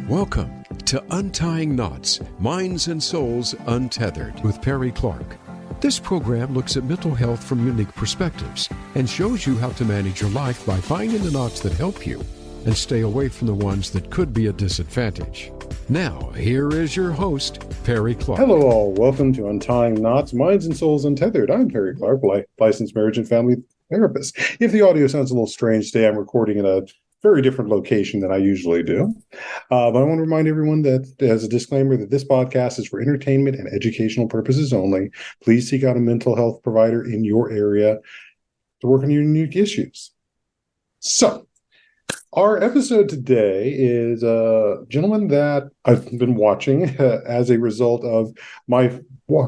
Welcome to Untying Knots, Minds and Souls Untethered with Perry Clark. This program looks at mental health from unique perspectives and shows you how to manage your life by finding the knots that help you and stay away from the ones that could be a disadvantage. Now, here is your host, Perry Clark. Hello all, welcome to Untying Knots, Minds and Souls Untethered. I'm Perry Clark, licensed marriage and family therapist. If the audio sounds a little strange today, I'm recording in a very different location than I usually do. But I want to remind everyone that, as a disclaimer, that this podcast is for entertainment and educational purposes only. Please seek out a mental health provider in your area to work on your unique issues. So, our episode today is a gentleman that I've been watching as a result of my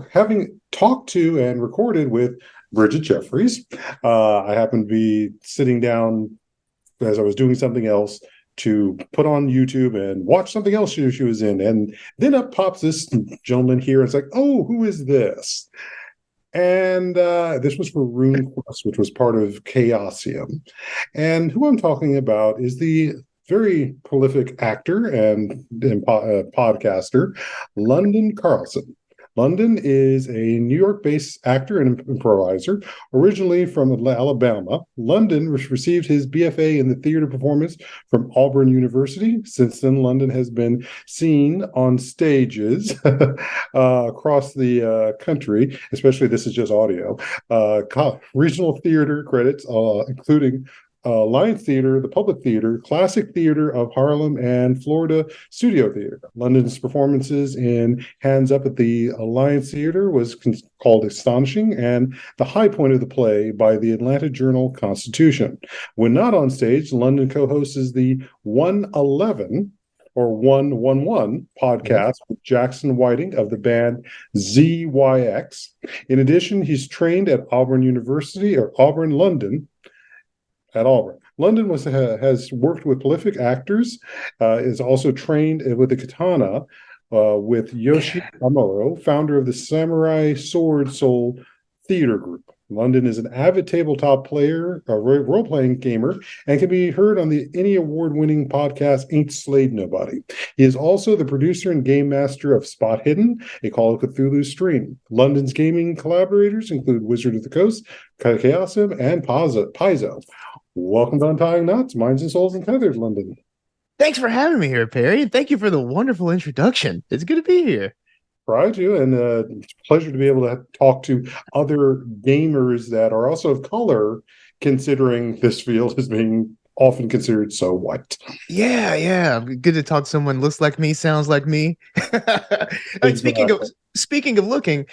having talked to and recorded with Bridget Jeffries. I happened to be sitting down as I was doing something else to put on YouTube and watch something else she was in. And then up pops this gentleman here. And it's like, oh, who is this? And this was for RuneQuest, which was part of Chaosium. And who I'm talking about is the very prolific actor and podcaster, London Carlisle. London is a New York-based actor and improviser, originally from Alabama. London received his BFA in the theater performance from Auburn University. Since then, London has been seen on stages across the country, especially this is just audio, regional theater credits, including Alliance Theater, the Public Theater, Classic Theater of Harlem, and Florida Studio Theater. London's performances in Hands Up at the Alliance Theater was called Astonishing, and the high point of the play by the Atlanta Journal-Constitution. When not on stage, London co-hosts the 111 or 111 podcast with Jackson Whiting of the band ZYX. In addition, he's trained at Auburn University, or Auburn, London, at Auburn. London has worked with prolific actors, is also trained with the Katana with Yoshi Amuro, founder of the Samurai Sword Soul Theater Group. London is an avid tabletop player, a role-playing gamer, and can be heard on the Emmy Award-winning podcast Ain't Slayed Nobody. He is also the producer and game master of Spot Hidden, a Call of Cthulhu stream. London's gaming collaborators include Wizard of the Coast, Chaosium, and Paizo. Welcome to Untying Knots, Minds and Souls Untethered, London. Thanks for having me here, Perry, and thank you for the wonderful introduction. It's good to be here. Try to, and it's a pleasure to be able to talk to other gamers that are also of color, considering this field as being often considered so white. Yeah. Good to talk to someone who looks like me, sounds like me. Speaking of looking,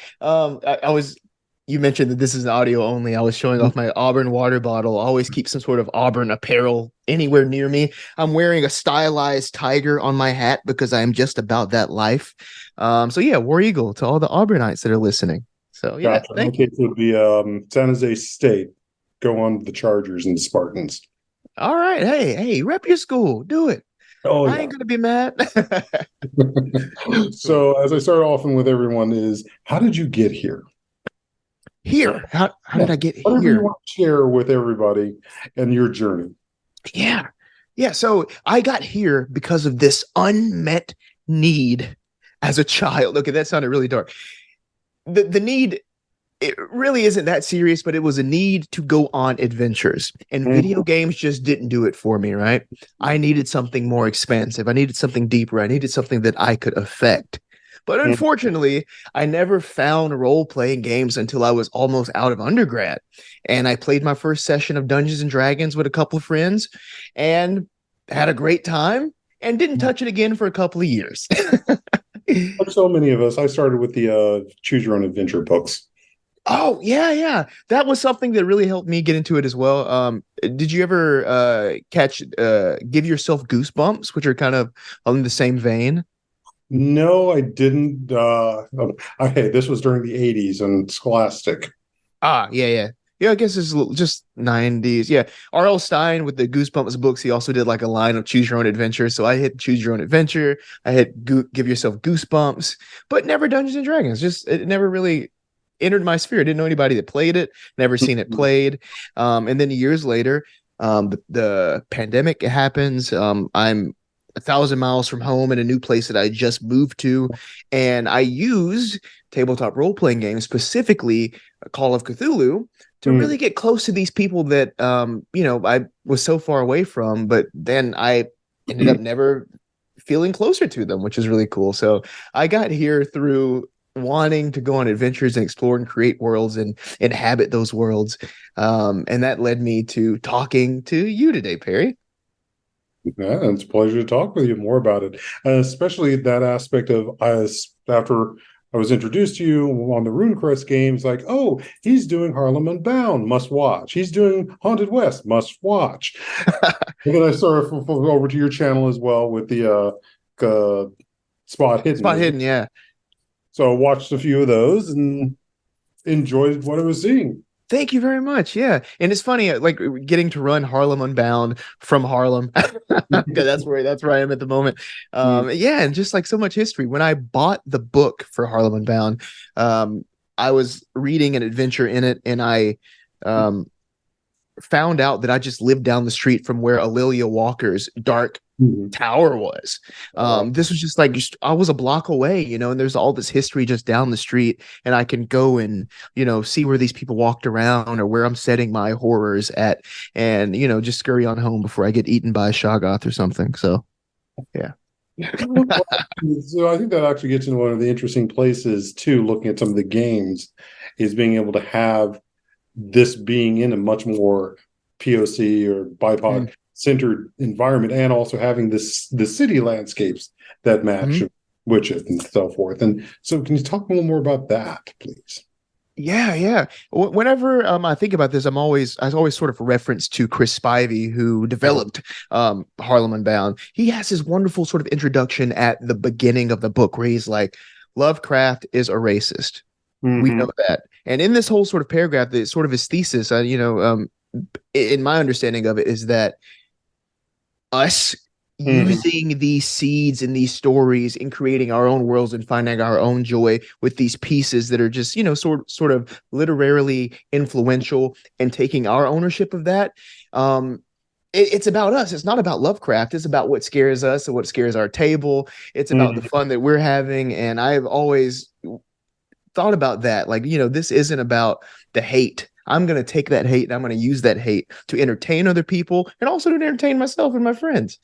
you mentioned that this is audio only. I was showing off my Auburn water bottle. I always keep some sort of Auburn apparel anywhere near me. I'm wearing a stylized tiger on my hat because I am just about that life. So yeah, War Eagle to all the Auburnites that are listening. So yeah, gotcha. Thank you. It would be San Jose State. Go on the Chargers and the Spartans. All right. Hey, rep your school. Do it. Oh, I ain't going to be mad. So as I start often with everyone is, how did you get here? How did I get Whatever here? You want to share with everybody and your journey. Yeah. So I got here because of this unmet need as a child. Okay, that sounded really dark. The need, it really isn't that serious, but it was a need to go on adventures. And video games just didn't do it for me, right? I needed something more expansive. I needed something deeper. I needed something that I could affect. But unfortunately, I never found role-playing games until I was almost out of undergrad. And I played my first session of Dungeons & Dragons with a couple of friends and had a great time and didn't touch it again for a couple of years. Like so many of us, I started with the Choose Your Own Adventure books. Oh, yeah. That was something that really helped me get into it as well. Did you ever catch Give Yourself Goosebumps, which are kind of on the same vein? No, I didn't. Okay, this was during the 80s and Scholastic. Yeah. Yeah, I guess it's just 90s. Yeah. R.L. Stein with the Goosebumps books, he also did like a line of Choose Your Own Adventure. So I hit Choose Your Own Adventure. I hit Give Yourself Goosebumps, but never Dungeons & Dragons. Just it never really entered my sphere. I didn't know anybody that played it, never seen it played. And then years later, the pandemic happens. I'm 1,000 miles from home in a new place that I just moved to. And I used tabletop role playing games, specifically Call of Cthulhu, to really get close to these people that, I was so far away from, but then I ended up never feeling closer to them, which is really cool. So I got here through wanting to go on adventures and explore and create worlds and inhabit those worlds. And that led me to talking to you today, Perry. Yeah, it's a pleasure to talk with you more about it, especially that aspect of us after I was introduced to you on the RuneQuest games, like, oh, he's doing Harlem Unbound, must watch. He's doing Haunted West, must watch. And then I sort of over to your channel as well with the Spot Hidden. Spot Hidden, yeah. So I watched a few of those and enjoyed what I was seeing. Thank you very much. Yeah. And it's funny, like getting to run Harlem Unbound from Harlem. That's where I am at the moment. Yeah. And just like so much history. When I bought the book for Harlem Unbound, I was reading an adventure in it, and I found out that I just lived down the street from where Alelia Walker's dark tower was. This was just like, I was a block away, and there's all this history just down the street, and I can go and, see where these people walked around or where I'm setting my horrors at, and, just scurry on home before I get eaten by a Shoggoth or something. So, yeah. So I think that actually gets into one of the interesting places too, looking at some of the games, is being able to have this being in a much more POC or BIPOC centered environment, and also having the city landscapes that match with it and so forth. And so can you talk a little more about that, please? Yeah. Whenever I think about this, I always sort of reference to Chris Spivey, who developed Harlem Unbound. He has his wonderful sort of introduction at the beginning of the book where he's like, Lovecraft is a racist. We know that. And in this whole sort of paragraph, that sort of his thesis, in my understanding of it, is that us using these seeds and these stories and creating our own worlds and finding our own joy with these pieces that are just, sort of literarily influential, and taking our ownership of that. It's about us. It's not about Lovecraft. It's about what scares us and what scares our table. It's about the fun that we're having. And I've always thought about that. Like, this isn't about the hate. I'm going to take that hate and I'm going to use that hate to entertain other people, and also to entertain myself and my friends.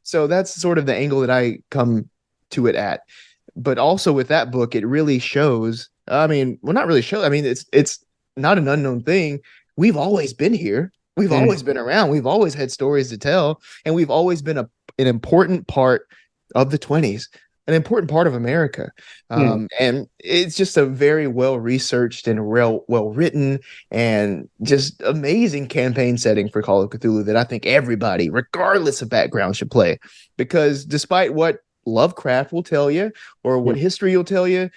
So that's sort of the angle that I come to it at. But also with that book, it really shows, not really show. It's not an unknown thing. We've always been here. We've always been around. We've always had stories to tell, and we've always been an important part of the 20s. An important part of America. And it's just a very well-researched and well-written and just amazing campaign setting for Call of Cthulhu that I think everybody, regardless of background, should play. Because despite what Lovecraft will tell you or what history will tell you,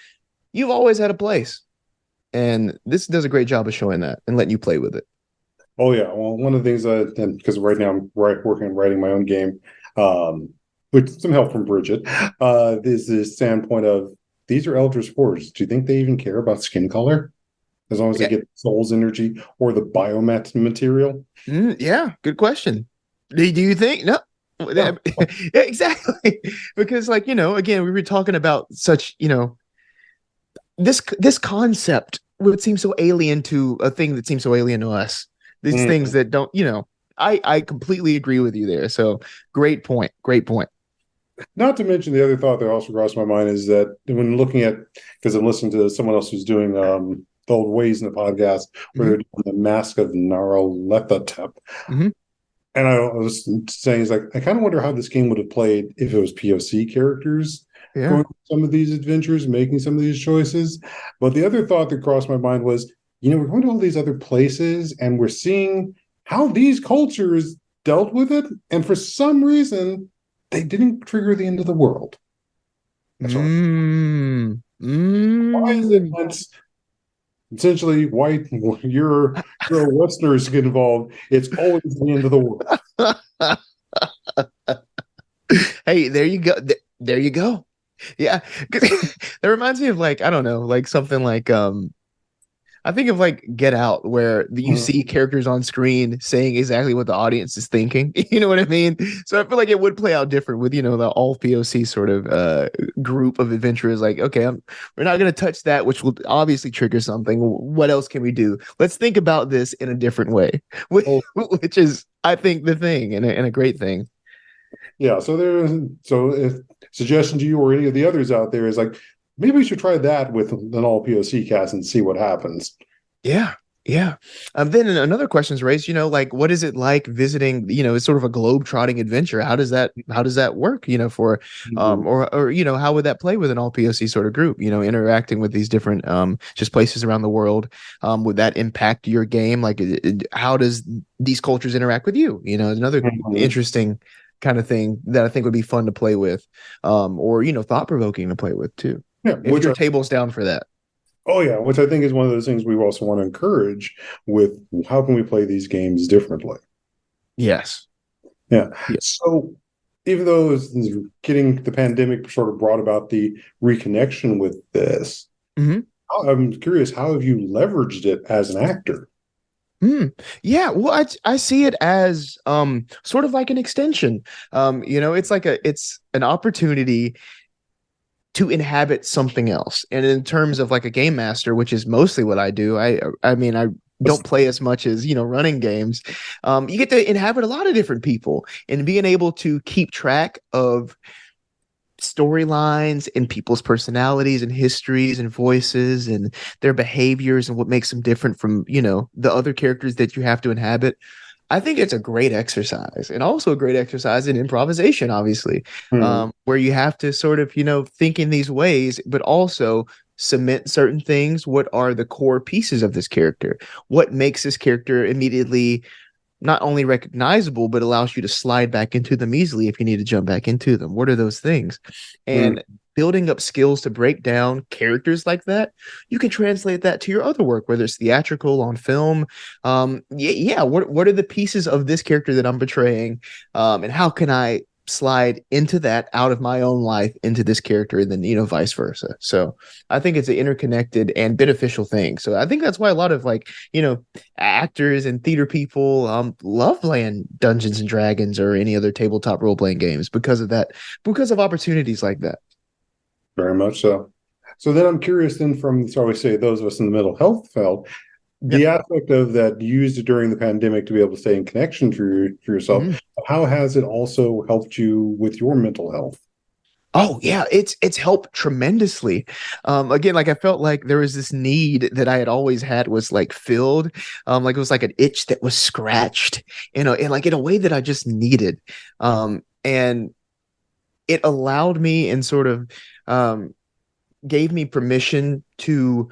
you've always had a place. And this does a great job of showing that and letting you play with it. Oh, yeah. Well, one of the things because right now I'm working on writing my own game, with some help from Bridget, is this standpoint of, these are Eldritch Horrors. Do you think they even care about skin color? As long as they get soul's energy or the biomat material? Yeah, good question. Do you think? No. Yeah, exactly. Because, again, we were talking about such, this concept would seem so alien to a thing that seems so alien to us. These things that don't, I completely agree with you there. So great point. Not to mention the other thought that also crossed my mind is that when looking at, because I'm listening to someone else who's doing the old ways in the podcast, where they're doing the Mask of Nyarlathotep. And I was saying, it's like, I kind of wonder how this game would have played if it was POC characters going through some of these adventures, making some of these choices. But the other thought that crossed my mind was, we're going to all these other places and we're seeing how these cultures dealt with it. And for some reason, they didn't trigger the end of the world. Why is it once essentially white, you're Westerners get involved, it's always the end of the world? Hey, there you go. There you go. Yeah. That reminds me of, like, I don't know, like something like I think of like Get Out, where you see characters on screen saying exactly what the audience is thinking. You know what I mean? So I feel like it would play out different with, the all POC sort of group of adventurers. Like, okay, we're not going to touch that, which will obviously trigger something. What else can we do? Let's think about this in a different way, which is, I think, the thing and a great thing. Yeah. So if suggestion to you or any of the others out there is like, maybe we should try that with an all POC cast and see what happens. Yeah. Yeah. Then another question is raised, like what is it like visiting, it's sort of a globe-trotting adventure. How does that work, for or how would that play with an all POC sort of group, interacting with these different just places around the world? Would that impact your game? Like how does these cultures interact with you? Another interesting kind of thing that I think would be fun to play with, or thought-provoking to play with too. Yeah, if your table's down for that. Oh yeah, which I think is one of those things we also want to encourage with how can we play these games differently. Yes. Yeah. So even though getting the pandemic sort of brought about the reconnection with this, I'm curious, how have you leveraged it as an actor? Yeah, well, I see it as sort of like an extension. It's like it's an opportunity to inhabit something else. And in terms of like a game master, which is mostly what I do, I mean, I don't play as much as, running games. You get to inhabit a lot of different people and being able to keep track of storylines and people's personalities and histories and voices and their behaviors and what makes them different from, the other characters that you have to inhabit. I think it's a great exercise, and also a great exercise in improvisation, obviously, where you have to sort of, think in these ways, but also cement certain things. What are the core pieces of this character? What makes this character immediately not only recognizable, but allows you to slide back into them easily if you need to jump back into them? What are those things? And building up skills to break down characters like that, you can translate that to your other work, whether it's theatrical, on film. What are the pieces of this character that I'm portraying? And how can I slide into that out of my own life into this character, and then, vice versa. So I think it's an interconnected and beneficial thing. So I think that's why a lot of actors and theater people love playing Dungeons and Dragons or any other tabletop role-playing games because of that, because of opportunities like that. Very much so. So then I'm curious then so I say those of us in the mental health field, the aspect of that used it during the pandemic to be able to stay in connection for yourself. How has it also helped you with your mental health? Oh yeah, it's helped tremendously. Again, like I felt like there was this need that I had always had was like filled. Like it was like an itch that was scratched, and like in a way that I just needed. And it allowed me and sort of gave me permission to,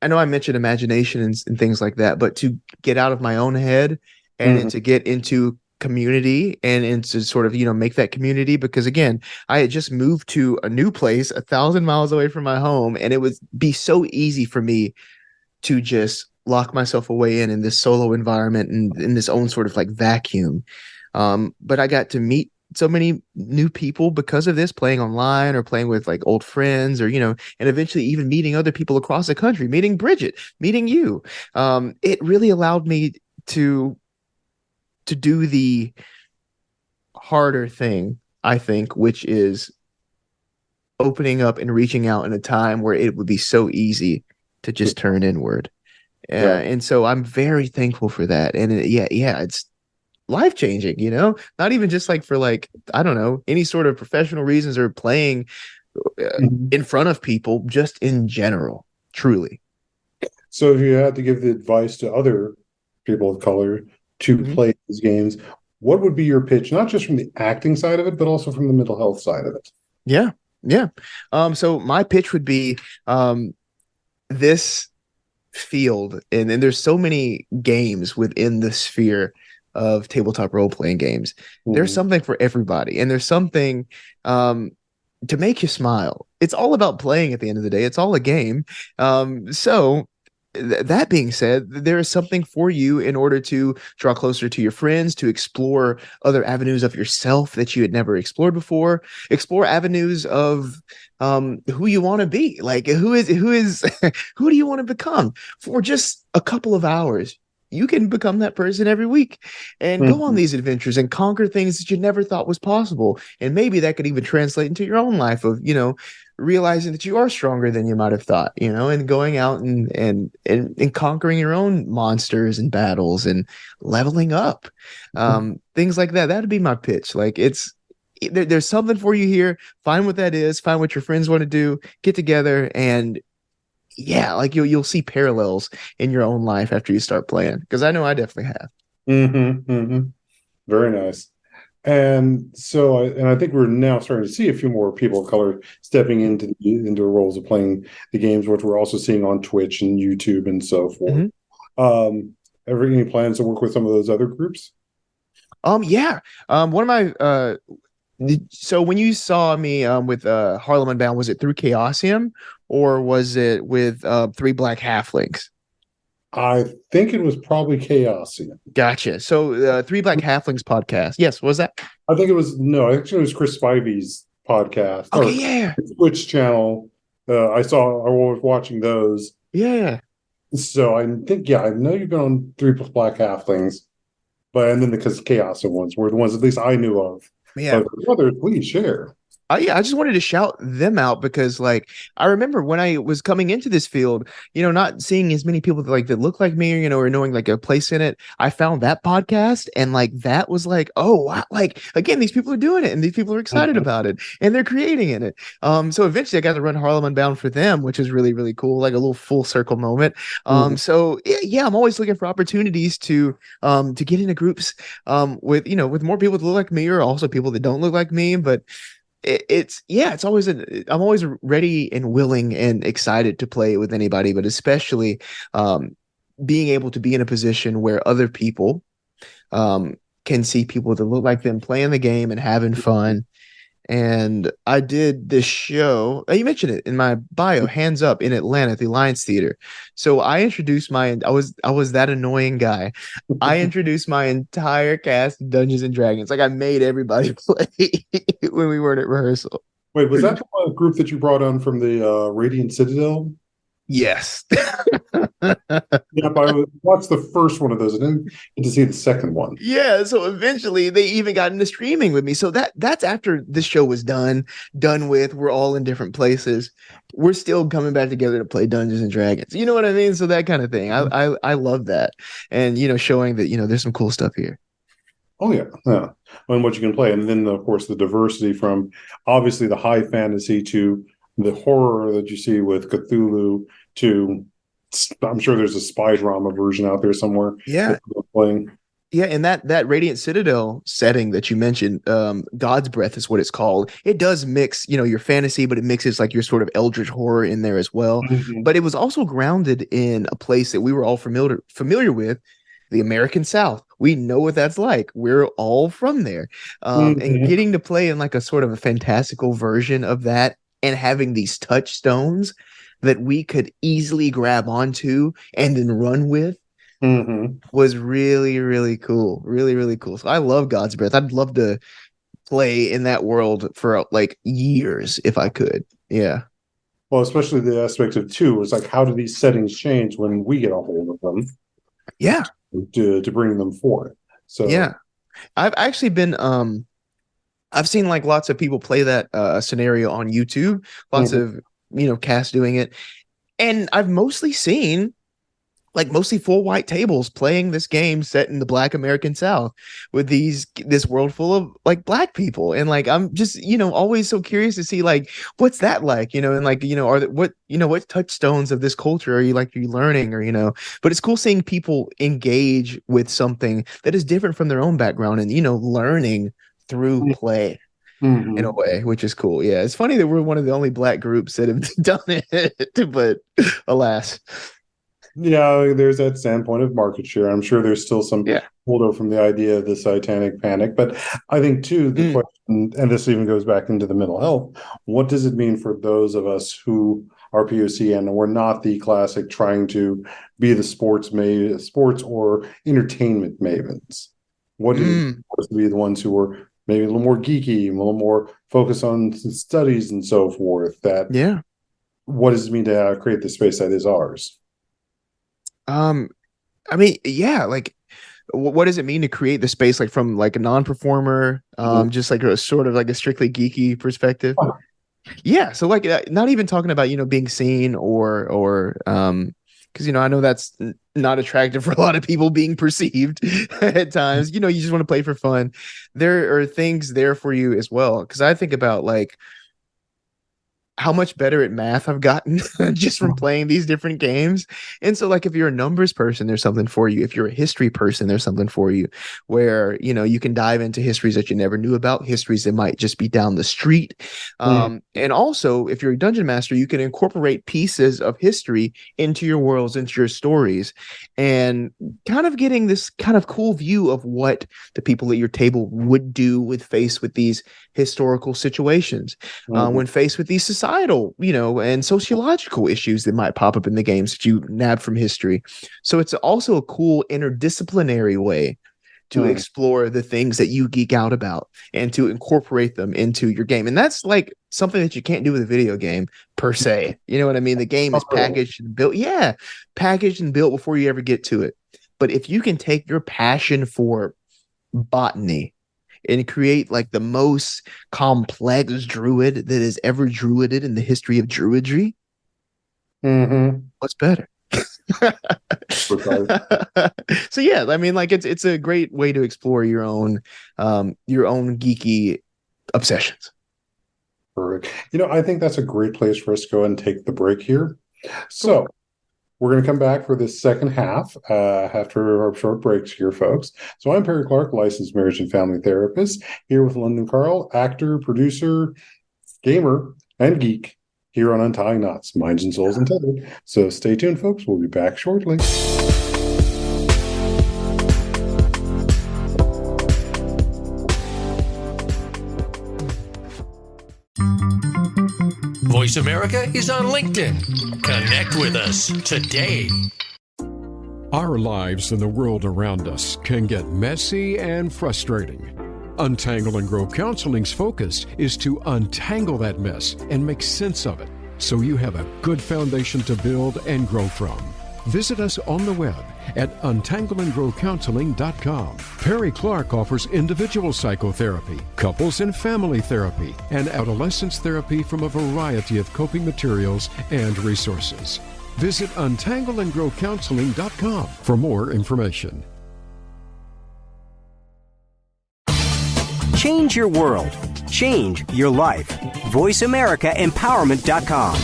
I know I mentioned imagination and things like that, but to get out of my own head and to get into community and to sort of, make that community. Because again, I had just moved to a new place 1,000 miles away from my home, and it would be so easy for me to just lock myself away in this solo environment and in this own sort of like vacuum. But I got to meet so many new people because of this, playing online or playing with like old friends or, and eventually even meeting other people across the country, meeting Bridget, meeting you. It really allowed me to do the harder thing, I think, which is opening up and reaching out in a time where it would be so easy to just turn inward. And so I'm very thankful for that. And it's life-changing, not even just like for like, I don't know, any sort of professional reasons or playing in front of people, just in general, truly. So if you had to give the advice to other people of color to play these games, what would be your pitch, not just from the acting side of it, but also from the mental health side of it? Yeah. So my pitch would be this field, and there's so many games within the sphere of tabletop role-playing games. There's something for everybody, and there's something to make you smile. It's all about playing at the end of the day. It's all a game. So that being said, there is something for you in order to draw closer to your friends, to explore other avenues of yourself that you had never explored before, explore avenues of who you want to be, like who is who do you want to become for just a couple of hours. You can become that person every week and go on these adventures and conquer things that you never thought was possible. And maybe that could even translate into your own life of, realizing that you are stronger than you might have thought, and going out and conquering your own monsters and battles and leveling up. Things like that. That'd be my pitch. Like there's something for you here. Find what that is, find what your friends want to do, get together, and yeah, like you'll see parallels in your own life after you start playing. Because I know I definitely have. Very nice. And so, I think we're now starting to see a few more people of color stepping into roles of playing the games, which we're also seeing on Twitch and YouTube and so forth. Ever any plans to work with some of those other groups? Yeah. One of my so when you saw me with Harlem Unbound, was it through Chaosium or was it with Three Black Halflings? I think it was probably Chaosium. Gotcha. So Three Black Halflings podcast. Yes, what was that? I think it was it was Chris Spivey's podcast. Okay, yeah. Twitch channel. I was watching those. Yeah. So I think, I know you've been on Three Black Halflings, and then because Chaosium ones were the ones at least I knew of. Yeah. But others, please share. I just wanted to shout them out because, like, I remember when I was coming into this field, not seeing as many people that look like me, or knowing like a place in it. I found that podcast and like that was like, oh wow, like again, these people are doing it and these people are excited about it and they're creating in it. So eventually I got to run Harlem Unbound for them, which is really, really cool, like a little full circle moment. So yeah, I'm always looking for opportunities to get into groups with more people that look like me or also people that don't look like me, but it's always I'm always ready and willing and excited to play with anybody, but especially being able to be in a position where other people can see people that look like them playing the game and having fun. And I did this show, you mentioned it in my bio, Hands Up, in Atlanta at the Alliance Theater. So I introduced I was that annoying guy. I introduced my entire cast of Dungeons and Dragons. Like I made everybody play when we weren't at rehearsal. Wait, was that the group that you brought on from the Radiant Citadel? Yes. I watched the first one of those. I didn't get to see the second one. Yeah, so eventually they even got into streaming with me. So that's after this show was done with. We're all in different places. We're still coming back together to play Dungeons and Dragons. You know what I mean? So that kind of thing. I love that. And showing that there's some cool stuff here. Oh yeah. And what you can play, and then of course the diversity from obviously the high fantasy to the horror that you see with Cthulhu to, I'm sure there's a spy drama version out there somewhere. Yeah. Playing. Yeah, and that Radiant Citadel setting that you mentioned, God's Breath is what it's called. It does mix, your fantasy, but it mixes like your sort of eldritch horror in there as well. But it was also grounded in a place that we were all familiar with, the American South. We know what that's like. We're all from there. And getting to play in like a sort of a fantastical version of that and having these touchstones that we could easily grab onto and then run with was really, really cool. Really, really cool. So I love God's Breath. I'd love to play in that world for like years if I could. Yeah. Well, especially the aspect of two is like, how do these settings change when we get a hold of them? Yeah. To bring them forth. So yeah. I've actually been I've seen like lots of people play that scenario on YouTube, lots of cast doing it, and I've mostly seen mostly full white tables playing this game set in the Black American South with this world full of like Black people, and like I'm just always so curious to see like what's that like, and like are that what touchstones of this culture are you learning, or but it's cool seeing people engage with something that is different from their own background and learning through play. In a way, which is cool. Yeah, it's funny that we're one of the only Black groups that have done it, but alas. Yeah, there's that standpoint of market share. I'm sure there's still some holdover from the idea of the satanic panic, but I think too the question, and this even goes back into the mental health, what does it mean for those of us who our POC, and we're not the classic trying to be the sports or entertainment mavens. What do you want to be the ones who are maybe a little more geeky, a little more focused on studies and so forth? What does it mean to create the space that is ours? I mean, yeah, like what does it mean to create the space, like from like a non-performer, just like a sort of like a strictly geeky perspective? Yeah, so like not even talking about, being seen or because I know that's not attractive for a lot of people, being perceived at times. You just want to play for fun. There are things there for you as well, because I think about like how much better at math I've gotten just from playing these different games. And so like if you're a numbers person, there's something for you. If you're a history person, there's something for you where, you can dive into histories that you never knew about, histories that might just be down the street. And also, if you're a dungeon master, you can incorporate pieces of history into your worlds, into your stories, and kind of getting this kind of cool view of what the people at your table would do with faced with these historical situations, when faced with these societal, and sociological issues that might pop up in the games that you nab from history. So it's also a cool interdisciplinary way to explore the things that you geek out about and to incorporate them into your game. And that's like something that you can't do with a video game per se. You know what I mean? The game is packaged and built. Yeah, packaged and built before you ever get to it. But if you can take your passion for botany and create like the most complex druid that has ever druided in the history of druidry, what's better? So yeah, I mean, like it's a great way to explore your own geeky obsessions. Perfect. I think that's a great place for us to go and take the break here. So we're going to come back for this second half after our short breaks here, folks. So I'm Perry Clark, licensed marriage and family therapist, here with London Carlisle, actor, producer, gamer, and geek, here on Untying Knots, Minds and Souls Untethered. So stay tuned, folks. We'll be back shortly. Voice America is on LinkedIn. Connect with us today. Our lives and the world around us can get messy and frustrating. Untangle and Grow Counseling's focus is to untangle that mess and make sense of it so you have a good foundation to build and grow from. Visit us on the web at untangleandgrowcounseling.com. Perry Clark offers individual psychotherapy, couples and family therapy, and adolescence therapy from a variety of coping materials and resources. Visit untangleandgrowcounseling.com for more information. Change your world. Change your life. VoiceAmericaEmpowerment.com.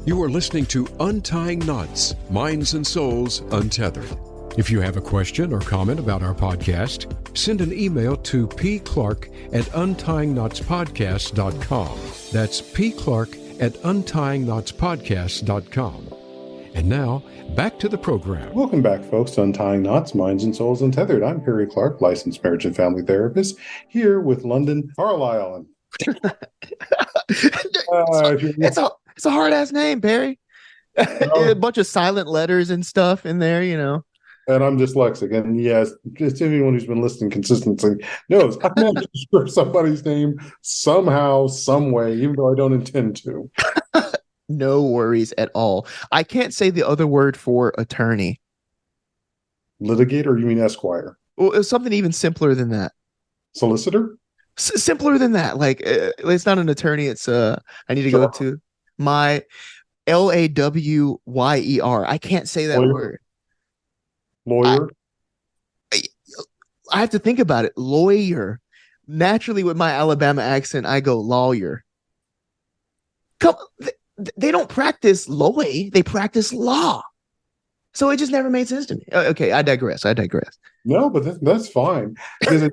You are listening to Untying Knots, Minds and Souls Untethered. If you have a question or comment about our podcast, send an email to pclark@untyingknotspodcast.com. That's pclark@untyingknotspodcast.com. And now, back to the program. Welcome back, folks, to Untying Knots, Minds and Souls Untethered. I'm Perry Clark, licensed marriage and family therapist, here with London Carlisle. It's a hard ass name, Perry. A bunch of silent letters and stuff in there, And I'm dyslexic, and yes, just anyone who's been listening consistently knows I managed to screw somebody's name somehow, some way, even though I don't intend to. No worries at all. I can't say the other word for attorney. Litigator, you mean esquire? Well, it's something even simpler than that. Solicitor? Simpler than that. Like it's not an attorney. It's I need to go to my LAWYER. I can't say that word. Lawyer? I have to think about it. Lawyer. Naturally, with my Alabama accent, I go lawyer. They don't practice law. They practice law. So it just never made sense to me. Okay, I digress. No, but that's fine. But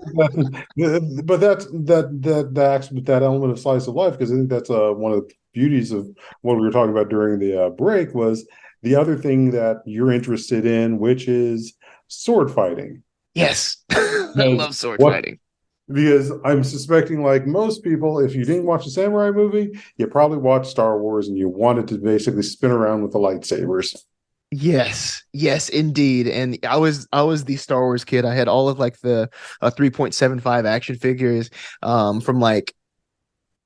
that's that element of slice of life, because I think that's one of the beauties of what we were talking about during the break was the other thing that you're interested in, which is sword fighting. Yes, I love sword fighting. Because I'm suspecting, like most people, if you didn't watch a samurai movie, you probably watched Star Wars and you wanted to basically spin around with the lightsabers. Yes, indeed. And I was the Star Wars kid. I had all of like the 3.75 action figures from like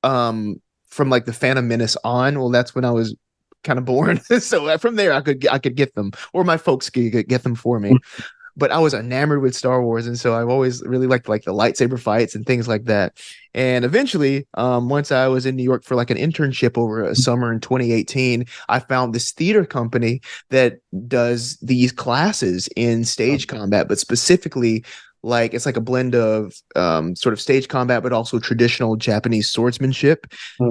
the Phantom Menace on. Well, that's when I was kind of born. So from there I could get them, or my folks could get them for me. But I was enamored with Star Wars, and so I've always really liked like the lightsaber fights and things like that. And eventually, once I was in New York for like an internship over a summer in 2018, I found this theater company that does these classes in stage combat, but specifically like it's like a blend of sort of stage combat, but also traditional Japanese swordsmanship.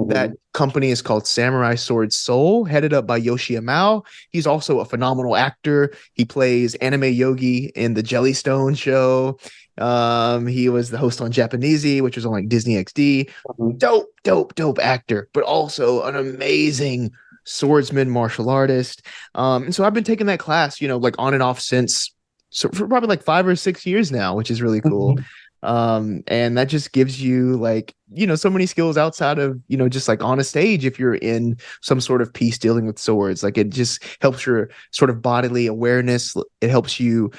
That company is called Samurai Sword Soul, headed up by Yoshi Amao. He's also a phenomenal actor. He plays anime Yogi in the Jellystone show. He was the host on Japanesey, which was on like Disney XD. Dope actor, but also an amazing swordsman, martial artist. And so I've been taking that class, like on and off since. So for probably like 5 or 6 years now, which is really cool. And that just gives you like, so many skills outside of, just like on a stage, if you're in some sort of piece dealing with swords, like it just helps your sort of bodily awareness. It helps you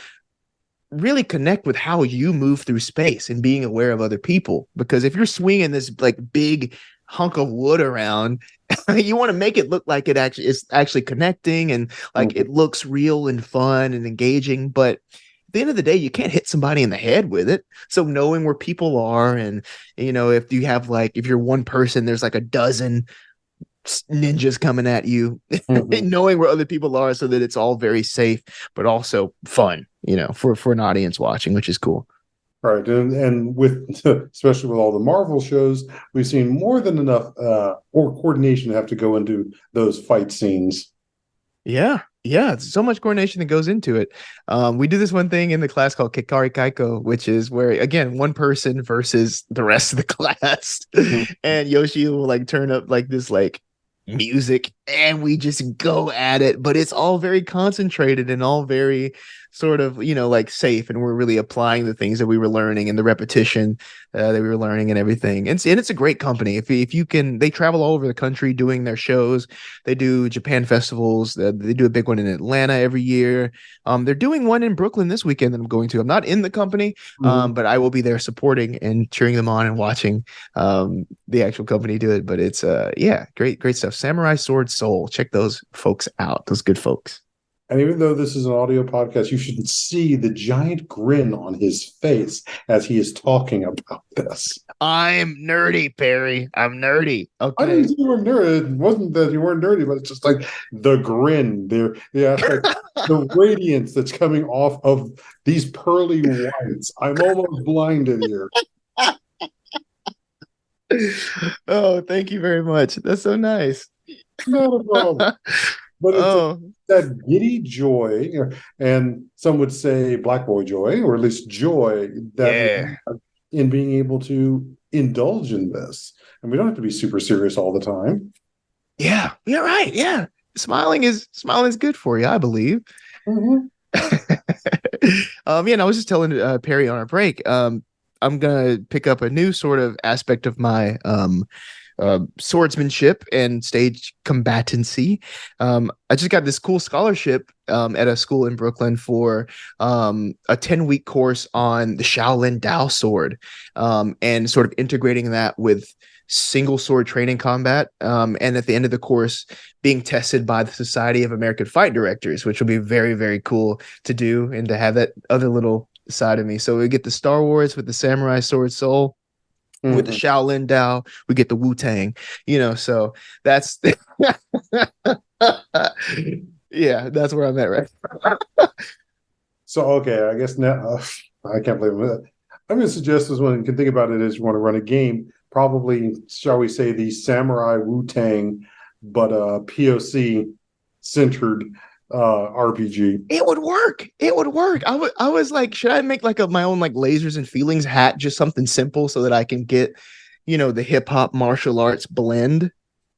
really connect with how you move through space and being aware of other people. Because if you're swinging this like big hunk of wood around, you want to make it look like it actually is actually connecting and like it looks real and fun and engaging. But at the end of the day, you can't hit somebody in the head with it. So knowing where people are, and if you have like, if you're one person, there's like a dozen ninjas coming at you, knowing where other people are, so that it's all very safe but also fun, for an audience watching, which is cool. Right, and with especially with all the Marvel shows, we've seen more than enough or coordination to have to go into those fight scenes. Yeah, it's so much coordination that goes into it. We do this one thing in the class called Kikari Kaiko, which is where, again, one person versus the rest of the class. And Yoshi will like turn up like this like music and we just go at it, but it's all very concentrated and all very sort of like safe, and we're really applying the things that we were learning and the repetition that we were learning and everything. And it's a great company. If you can, they travel all over the country doing their shows. They do Japan festivals. They do a big one in Atlanta every year. They're doing one in Brooklyn this weekend that I'm going to. I'm not in the company, but I will be there supporting and cheering them on and watching the actual company do it. But it's great stuff. Samurai Sword Soul. Check those folks out. Those good folks. And even though this is an audio podcast, you should see the giant grin on his face as he is talking about this. I'm nerdy, Perry. I'm nerdy. Okay. I didn't say you were nerdy. It wasn't that you weren't nerdy, but it's just like the grin, the aspect, the radiance that's coming off of these pearly whites. I'm almost blinded here. Oh, thank you very much. That's so nice. Not a problem. But it's that giddy joy, and some would say black boy joy, or at least joy that in being able to indulge in this. And we don't have to be super serious all the time. Yeah, you're right. Yeah. Smiling is good for you, I believe. And I was just telling Perry on our break, I'm gonna pick up a new sort of aspect of my swordsmanship and stage combatancy. I just got this cool scholarship at a school in Brooklyn for a 10-week course on the Shaolin Dao sword, and sort of integrating that with single sword training combat, and at the end of the course being tested by the Society of American Fight Directors, which will be very, very cool to do and to have that other little side of me. So we get the Star Wars with the Samurai Sword Soul, with the Shaolin Dao, we get the Wu-Tang, so that's that's where I'm at, right? So, okay, I guess now, I can't believe it. I'm going to suggest this one, you can think about it as you want to run a game, probably, shall we say, the Samurai Wu-Tang, but POC centered RPG. It would work. I was like, should I make like my own like lasers and feelings hat, just something simple so that I can get the hip-hop martial arts blend?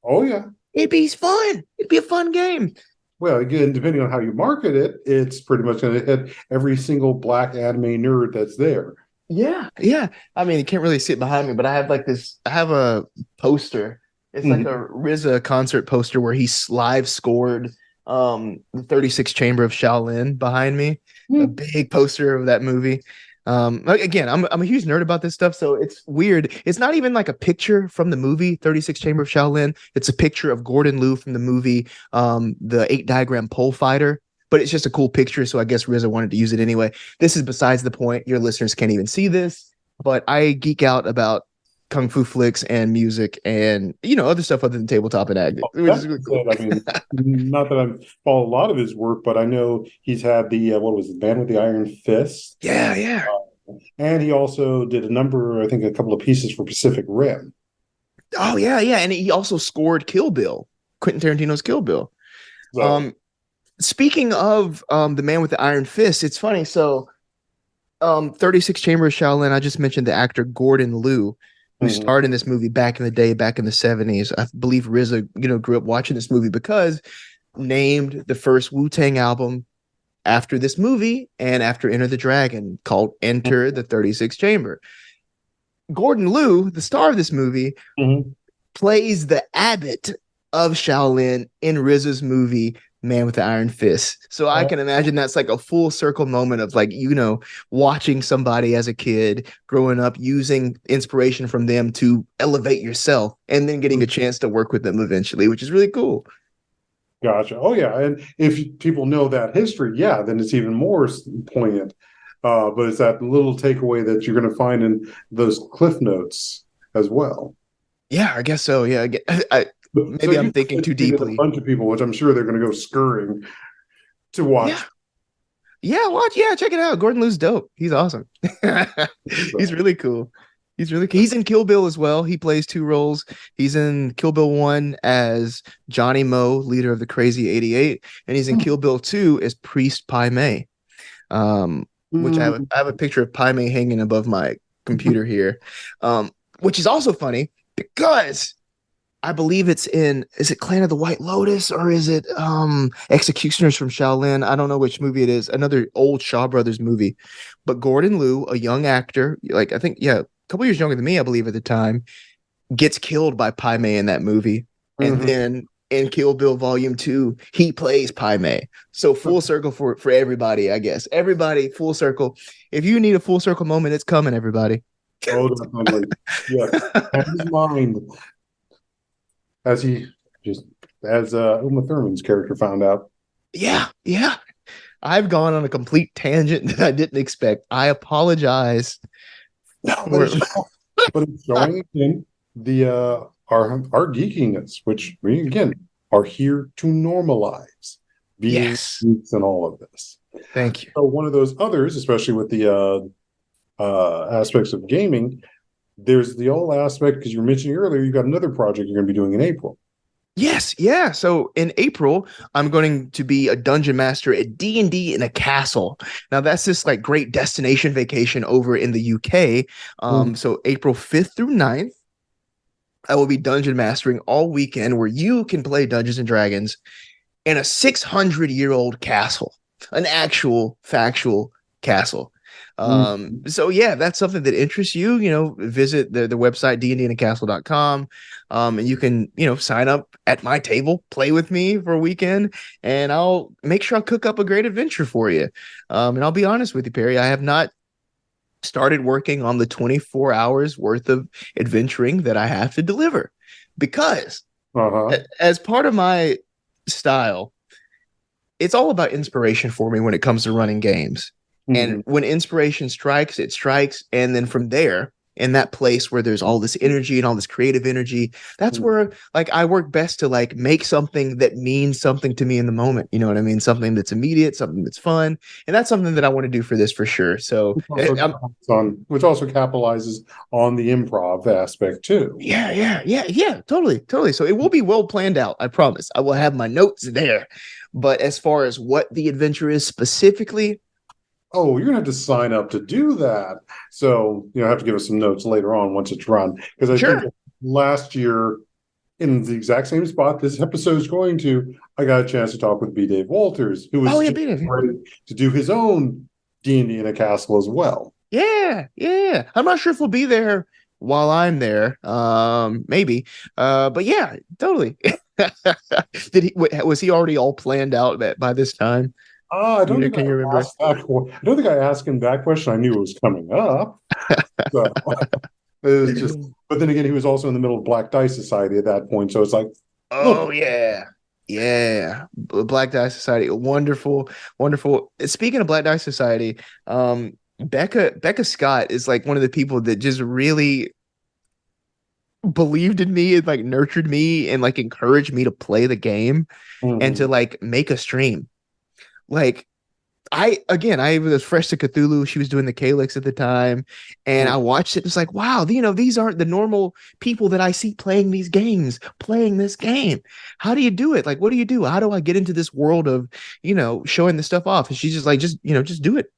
Oh yeah, it'd be fun. It'd be a fun game. Well, again, depending on how you market it, it's pretty much going to hit every single black anime nerd that's there. Yeah, yeah. I mean, you can't really see it behind me, but I have like this. I have a poster. It's like a RZA concert poster where he live scored the 36 Chamber of Shaolin behind me. A big poster of that movie. Again, I'm a huge nerd about this stuff, so it's weird. It's not even like a picture from the movie 36 Chamber of Shaolin. It's a picture of Gordon Liu from the movie the 8 Diagram Pole Fighter. But it's just a cool picture, so I guess RZA wanted to use it anyway. This is besides the point. Your listeners can't even see this, but I geek out about kung fu flicks and music and other stuff other than tabletop and acting, which is really cool. I mean, not that I follow a lot of his work, but I know he's had the what was it, Man with the Iron Fist? Yeah. And he also did a couple of pieces for Pacific Rim. Oh yeah, and he also scored Kill Bill, Quentin Tarantino's Kill Bill. So, Speaking of the Man with the Iron Fist, it's funny. So, 36 Chamber of Shaolin, I just mentioned the actor Gordon Liu, who starred in this movie back in the day, back in the 70s. I believe RZA, grew up watching this movie because named the first Wu-Tang album after this movie and after Enter the Dragon, called Enter the 36 Chamber. Gordon Liu, the star of this movie, plays the abbot of Shaolin in RZA's movie Man with the Iron Fist. So I can imagine that's like a full circle moment of like, watching somebody as a kid growing up, using inspiration from them to elevate yourself and then getting a chance to work with them eventually, which is really cool. Gotcha. Oh yeah. And if people know that history, then it's even more poignant. But it's that little takeaway that you're going to find in those cliff notes as well. Yeah, I guess so. Yeah. Maybe I'm thinking too deeply. A bunch of people, which I'm sure they're going to go scurrying to watch. Check it out. Gordon Liu's dope. He's awesome. He's really cool. He's in Kill Bill as well. He plays 2 roles. He's in Kill Bill 1 as Johnny Moe, leader of the Crazy 88, and he's in Kill Bill 2 as Priest Pai Mei. Which I have a picture of Pai Mei hanging above my computer here. Which is also funny because I believe is it Clan of the White Lotus or is it Executioners from Shaolin? I don't know which movie it is. Another old Shaw Brothers movie. But Gordon Liu, a young actor, like I think, a couple years younger than me, I believe at the time, gets killed by Pai Mei in that movie. And then in Kill Bill Volume 2, he plays Pai Mei. So full circle for everybody, I guess. Everybody, full circle. If you need a full circle moment, it's coming, everybody. Oh, definitely. Yes. His mind. As Uma Thurman's character found out. Yeah. I've gone on a complete tangent that I didn't expect. I apologize. But it's showing in our geekiness, which we again are here to normalize being geeks and all of this. Thank you. So one of those others, especially with the aspects of gaming, there's the old aspect, because you were mentioning earlier, you've got another project you're going to be doing in April. Yes, yeah. So in April, I'm going to be a dungeon master at D&D in a castle. Now that's this like great destination vacation over in the UK. So April 5th through 9th, I will be dungeon mastering all weekend, where you can play Dungeons and Dragons in a 600-year-old castle, an actual factual castle. So yeah, that's something that interests you, visit the website dndinacastle.com. And you can, sign up at my table, play with me for a weekend, and I'll make sure I'll cook up a great adventure for you. And I'll be honest with you, Perry, I have not started working on the 24 hours worth of adventuring that I have to deliver, because as part of my style, it's all about inspiration for me when it comes to running games. And when inspiration strikes, it strikes. And then from there, in that place where there's all this energy and all this creative energy, that's where like I work best to like make something that means something to me in the moment. You know what I mean? Something that's immediate, something that's fun. And that's something that I want to do for this for sure. So which also capitalizes on the improv aspect too. Yeah. Totally. So it will be well planned out. I promise. I will have my notes there. But as far as what the adventure is specifically, you're gonna have to sign up to do that. So have to give us some notes later on once it's run, because I think last year in the exact same spot this episode is going to, I got a chance to talk with B. Dave Walters, who was ready to do his own D&D in a castle as well. Yeah. I'm not sure if we'll be there while I'm there. Maybe. But yeah, totally. Was he already all planned out by this time? I don't think Can you I remember? asked that. I don't think I asked him that question. I knew it was coming up. So it was just. But then again, he was also in the middle of Black Dice Society at that point. So it's like, Oh look, yeah. Black Dice Society, wonderful. Speaking of Black Dice Society, Becca Scott is like one of the people that just really believed in me and like nurtured me and like encouraged me to play the game and to like make a stream. Like I was fresh to Cthulhu. She was doing the Calyx at the time, and I watched it. It's like, wow, these aren't the normal people that I see playing these games, playing this game. How do you do it? Like, what do you do? How do I get into this world of, showing the stuff off? And she's just like, just do it.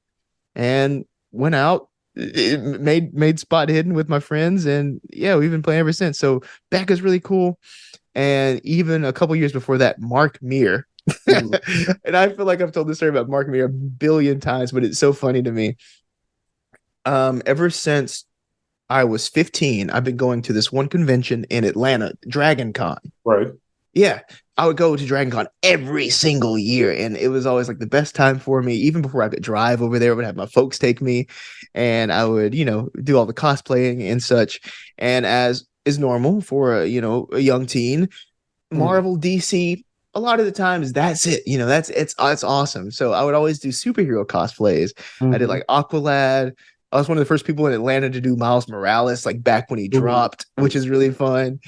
And went out, made Spot Hidden with my friends, and yeah, we've been playing ever since. So Becca's really cool. And even a couple years before that, Mark Meir. And I feel like I've told this story about Mark Meir a billion times, but it's so funny to me. Ever since I was 15, I've been going to this one convention in Atlanta, Dragon Con. right. Yeah, I would go to Dragon Con every single year, and it was always like the best time for me. Even before I could drive over there, I would have my folks take me, and I would, do all the cosplaying and such. And as is normal for a young teen, Marvel, DC, a lot of the times that's it. It's awesome. So I would always do superhero cosplays. I did like Aqualad. I was one of the first people in Atlanta to do Miles Morales, like back when he dropped, which is really fun.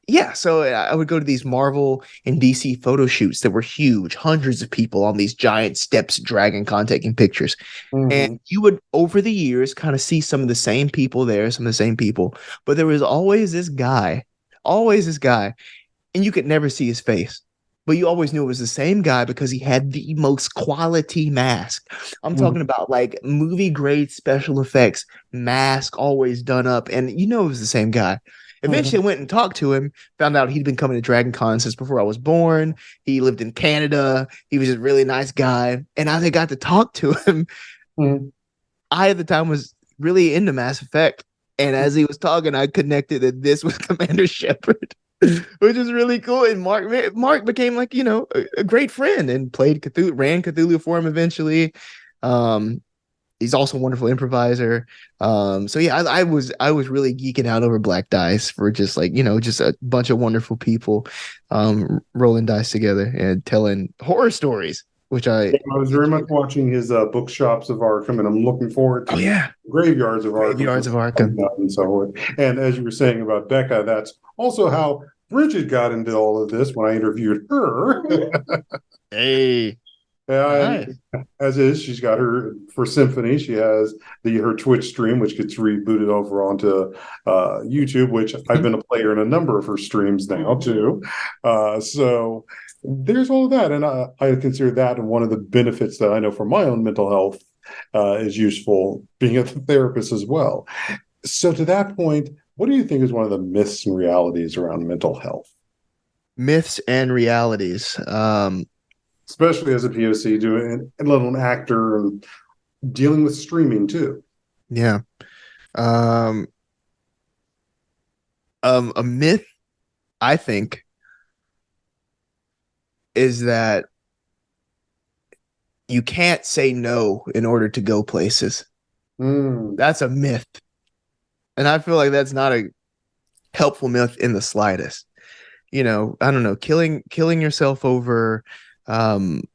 Yeah, so I would go to these Marvel and DC photo shoots that were huge, hundreds of people on these giant steps, Dragon Con taking pictures. And you would, over the years, kind of see some of the same people there, but there was always this guy, and you could never see his face. But you always knew it was the same guy because he had the most quality mask. I'm talking about like movie grade special effects mask, always done up, and it was the same guy. Eventually, I went and talked to him, found out he'd been coming to Dragon Con since before I was born. He lived in Canada. He was a really nice guy. And as I got to talk to him, I at the time was really into Mass Effect. And as he was talking, I connected that this was Commander Shepard, which is really cool. And Mark became like, a great friend and played Cthulhu, ran Cthulhu for him eventually. He's also a wonderful improviser. So yeah, I was really geeking out over Black Dice for just like, just a bunch of wonderful people rolling dice together and telling horror stories, which I was very much watching his bookshops of Arkham, and I'm looking forward to Graveyards of Arkham. And so forth. And as you were saying about Becca, that's also how Bridget got into all of this when I interviewed her. Hey. Yeah, as is, she's got her for Symphony. She has her Twitch stream, which gets rebooted over onto YouTube, which I've been a player in a number of her streams now too. So there's all of that, and I consider that one of the benefits that I know for my own mental health is useful being a therapist as well. So to that point, what do you think is one of the myths and realities around mental health? Myths and realities. Especially as a POC, doing a little actor and dealing with streaming too. Yeah. A myth, I think, is that you can't say no in order to go places. That's a myth. And I feel like that's not a helpful myth in the slightest. I don't know, killing yourself over and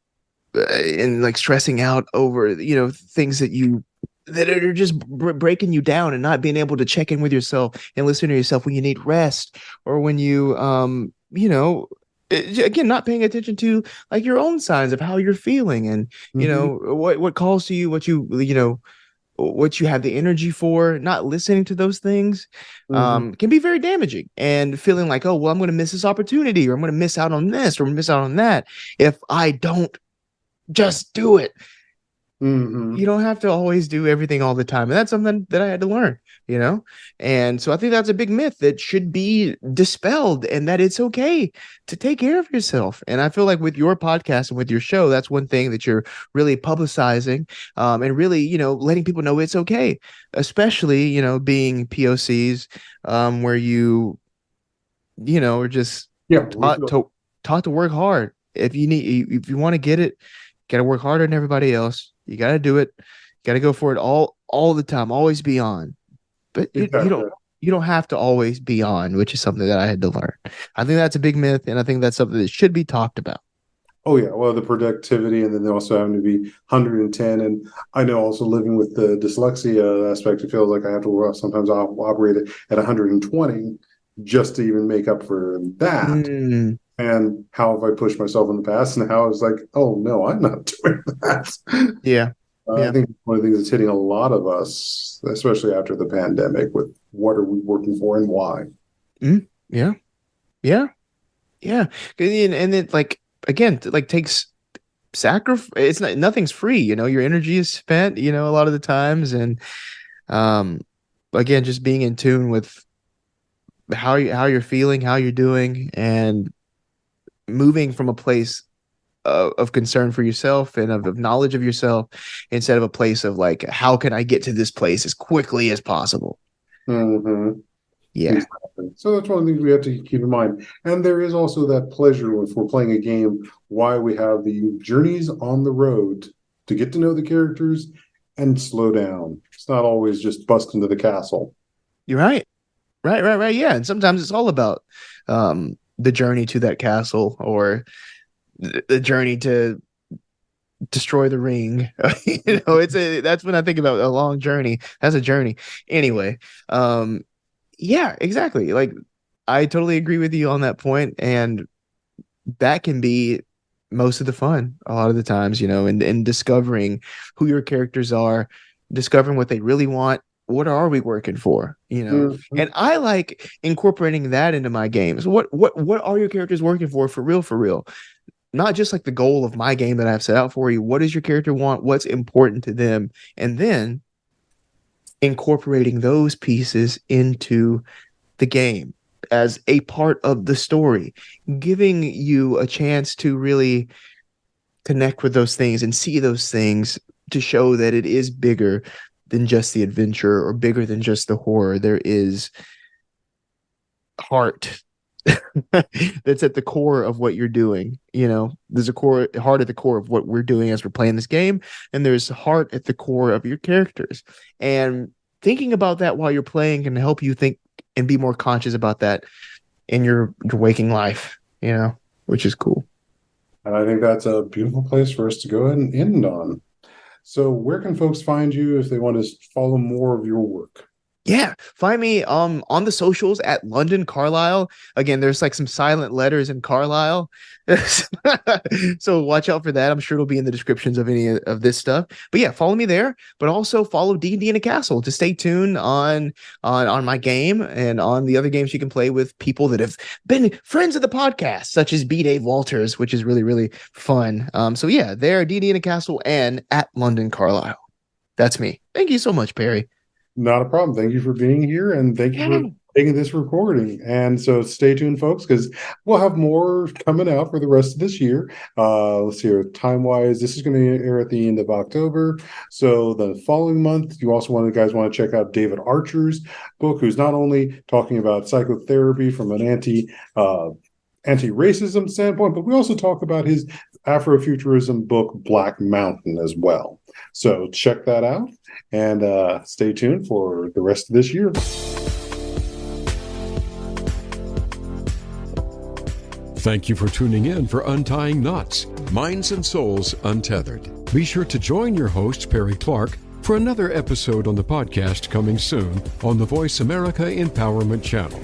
like stressing out over things that are just breaking you down, and not being able to check in with yourself and listen to yourself when you need rest, or when you again, not paying attention to like your own signs of how you're feeling, and what calls to you, what you have the energy for. Not listening to those things can be very damaging, and feeling like, oh, well, I'm going to miss this opportunity, or I'm going to miss out on this, or miss out on that if I don't just do it. Mhm. You don't have to always do everything all the time. And that's something that I had to learn, And so I think that's a big myth that should be dispelled, and that it's okay to take care of yourself. And I feel like with your podcast and with your show, that's one thing that you're really publicizing, and really, letting people know it's okay, especially, being POCs, where are just Yeah, taught to work hard. If you want to get it, you got to work harder than everybody else. You got to do it. You got to go for it all the time. Always be on. But exactly. you don't have to always be on, which is something that I had to learn. I think that's a big myth, and I think that's something that should be talked about. Oh yeah, well, the productivity, and then also having to be 110. And I know also living with the dyslexia aspect, it feels like I have to sometimes operate it at 120 just to even make up for that. And how have I pushed myself in the past, and how it's like, oh no, I'm not doing that. Yeah. I think one of the things that's hitting a lot of us, especially after the pandemic, with what are we working for and why. Yeah. And it takes sacrifice. It's nothing's free. Your energy is spent. A lot of the times, and again, just being in tune with how you're feeling, how you're doing, and moving from a place of concern for yourself and of knowledge of yourself, instead of a place of like, how can I get to this place as quickly as possible? Mm-hmm. Yeah. Exactly. So that's one of the things we have to keep in mind. And there is also that pleasure if we're playing a game, why we have the journeys on the road to get to know the characters and slow down. It's not always just bust into the castle. You're right. Right. Yeah. And sometimes it's all about the journey to that castle, or the journey to destroy the ring. That's when I think about a long journey. That's a journey. Anyway, yeah, exactly. Like, I totally agree with you on that point, and that can be most of the fun a lot of the times, and discovering who your characters are, discovering what they really want. What are we working for? Mm-hmm. And I like incorporating that into my games. What are your characters working for real? Not just like the goal of my game that I've set out for you. What does your character want? What's important to them? And then incorporating those pieces into the game as a part of the story, giving you a chance to really connect with those things and see those things, to show that it is bigger than just the adventure, or bigger than just the horror. There is heart that's at the core of what you're doing. There's a heart at the core of what we're doing as we're playing this game, and there's heart at the core of your characters. And thinking about that while you're playing can help you think and be more conscious about that in your waking life, which is cool. And I think that's a beautiful place for us to go ahead and end on. So where can folks find you if they want to follow more of your work? Yeah, find me on the socials at London Carlisle. Again, there's like some silent letters in Carlisle. So watch out for that. I'm sure it'll be in the descriptions of any of this stuff. But yeah, follow me there, but also follow D&D in a Castle to stay tuned on my game and on the other games you can play with people that have been friends of the podcast, such as B. Dave Walters, which is really, really fun. So yeah, there, D&D in a Castle and at London Carlisle. That's me. Thank you so much, Perry. Not a problem. Thank you for being here, and thank you for taking this recording. And so stay tuned, folks, because we'll have more coming out for the rest of this year. Let's see here, time-wise, this is going to air at the end of October. So the following month, you also want to check out David Archer's book, who's not only talking about psychotherapy from an anti-racism standpoint, but we also talk about his Afrofuturism book, Black Mountain, as well. So check that out, and stay tuned for the rest of this year. Thank you for tuning in for Untying Knots, Minds and Souls Untethered. Be sure to join your host, Perry Clark, for another episode on the podcast coming soon on the Voice America Empowerment Channel.